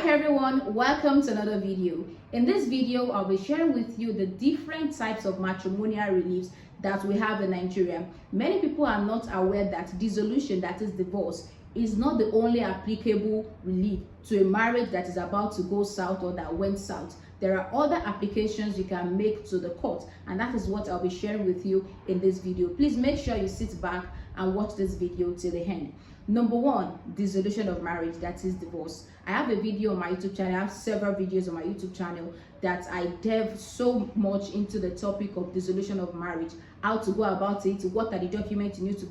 everyone, welcome to another video. In this video, I'll be sharing with you the different types of matrimonial reliefs that we have in Nigeria. Many people are not aware that dissolution, that is divorce, is not the only applicable relief to a marriage that is about to go south or that went south. There are other applications you can make to the court, and that is what I'll be sharing with you in this video. Please make sure you sit back and watch this video till the end. Number one, dissolution of marriage, that is divorce. I have a video on my YouTube channel. I have several videos on my YouTube channel that I delve so much into the topic of dissolution of marriage, how to go about it, what are the documents you need to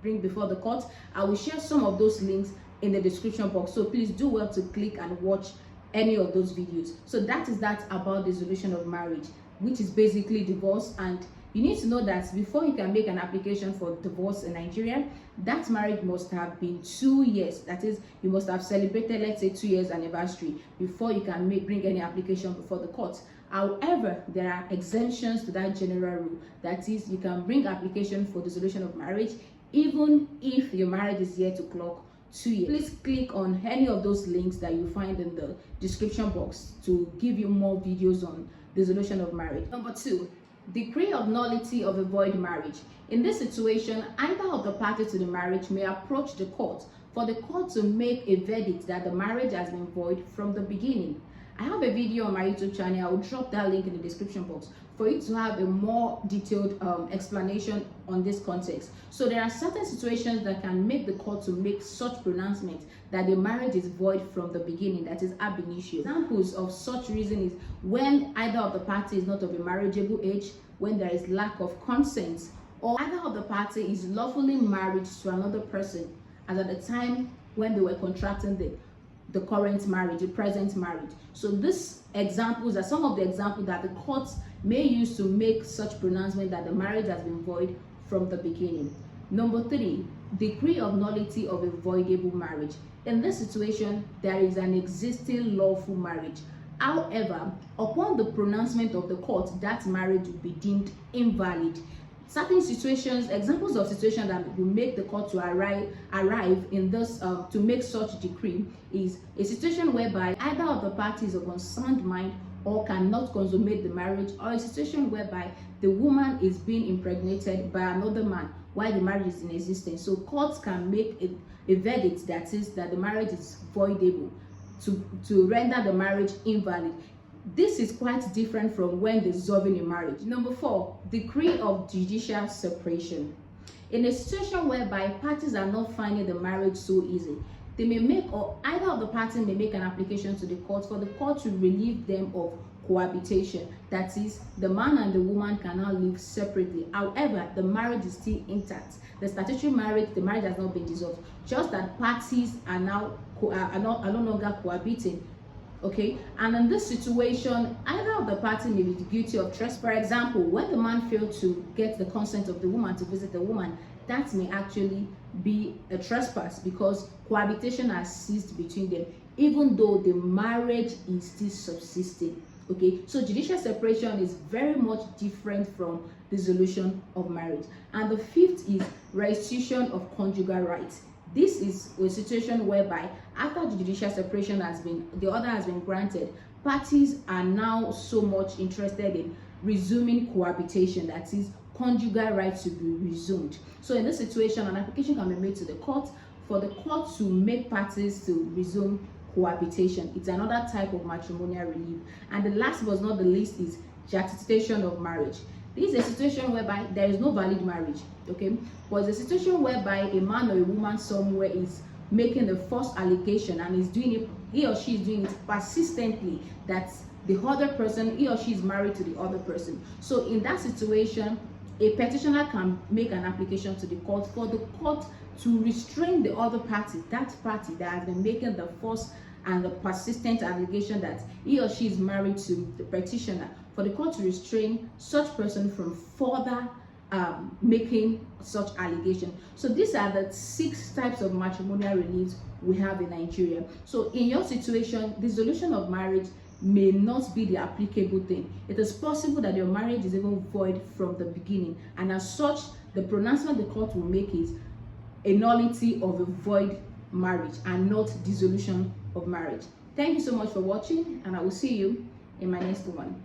bring before the court. I will share some of those links in the description box, so please do well to click and watch any of those videos. So that is that about dissolution of marriage, which is basically divorce. And you need to know that before you can make an application for divorce in Nigeria, that marriage must have been 2 years. That is, you must have celebrated, let's say, 2 years anniversary before you can bring any application before the court. However, there are exemptions to that general rule. That is, you can bring application for dissolution of marriage even if your marriage is yet to clock 2 years. Please click on any of those links that you find in the description box to give you more videos on dissolution of marriage. Number two, decree of nullity of a void marriage. In this situation, either of the parties to the marriage may approach the court for the court to make a verdict that the marriage has been void from the beginning. I have a video on my YouTube channel. I will drop that link in the description box for you to have a more detailed explanation on this context. So there are certain situations that can make the court to make such pronouncement that the marriage is void from the beginning, that is ab initio. Examples of such reason is when either of the party is not of a marriageable age, when there is lack of consent, or either of the party is lawfully married to another person as at the time when they were contracting the current marriage, the present marriage. So these examples are some of the examples that the courts may use to make such pronouncement that the marriage has been void from the beginning. Number three, decree of nullity of a voidable marriage. In this situation, there is an existing lawful marriage. However, upon the pronouncement of the court, that marriage will be deemed invalid. Certain situations, examples of situations that will make the court to arrive in this to make such decree is a situation whereby either of the parties of unsound mind or cannot consummate the marriage, or a situation whereby the woman is being impregnated by another man while the marriage is in existence. So courts can make a verdict that is that the marriage is voidable to render the marriage invalid. This is quite different from when dissolving a marriage. Number four, decree of judicial separation. In a situation whereby parties are not finding the marriage so easy, they may make, or either of the parties may make an application to the court for the court to relieve them of cohabitation. That is, the man and the woman can now live separately. However, the marriage is still intact. The statutory marriage, the marriage has not been dissolved. Just that parties are now no longer cohabiting. Okay, and in this situation, either of the party may be guilty of trespass. For example, when the man failed to get the consent of the woman to visit the woman, that may actually be a trespass because cohabitation has ceased between them, even though the marriage is still subsisting. Okay, so judicial separation is very much different from dissolution of marriage. And the fifth is restitution of conjugal rights. This is a situation whereby after the judicial separation the order has been granted, parties are now so much interested in resuming cohabitation, that is, conjugal rights to be resumed. So in this situation, an application can be made to the court for the court to make parties to resume cohabitation. It's another type of matrimonial relief. And the last but not the least is certification of marriage. This is a situation whereby there is no valid marriage, okay? But it's a situation whereby a man or a woman somewhere is making the false allegation and is doing it, he or she is doing it persistently, that the other person, he or she is married to the other person. So in that situation, a petitioner can make an application to the court for the court to restrain the other party, that party that has been making the false and the persistent allegation that he or she is married to the petitioner, for the court to restrain such person from further making such allegation. So these are the 6 types of matrimonial reliefs we have in Nigeria. So in your situation, dissolution of marriage may not be the applicable thing. It is possible that your marriage is even void from the beginning, and as such, the pronouncement the court will make is a nullity of a void marriage and not dissolution of marriage. Thank you so much for watching, and I will see you in my next one.